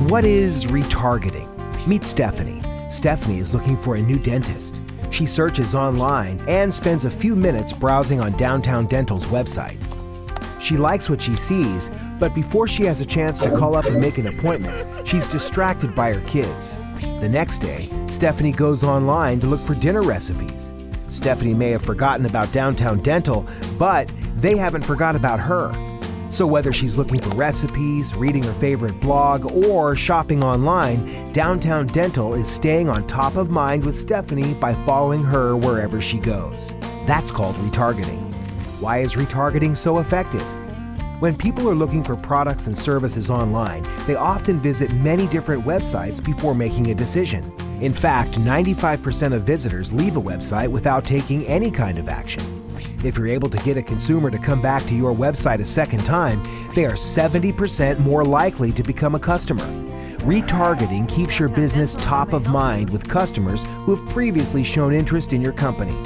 What is retargeting? Meet Stephanie. Stephanie is looking for a new dentist. She searches online and spends a few minutes browsing on Downtown Dental's website. She likes what she sees, but before she has a chance to call up and make an appointment, she's distracted by her kids. The next day, Stephanie goes online to look for dinner recipes. Stephanie may have forgotten about Downtown Dental, but they haven't forgot about her. So whether she's looking for recipes, reading her favorite blog, or shopping online, Downtown Dental is staying on top of mind with Stephanie by following her wherever she goes. That's called retargeting. Why is retargeting so effective? When people are looking for products and services online, they often visit many different websites before making a decision. In fact, 95% of visitors leave a website without taking any kind of action. If you're able to get a consumer to come back to your website a second time, they are 70% more likely to become a customer. Retargeting keeps your business top of mind with customers who have previously shown interest in your company.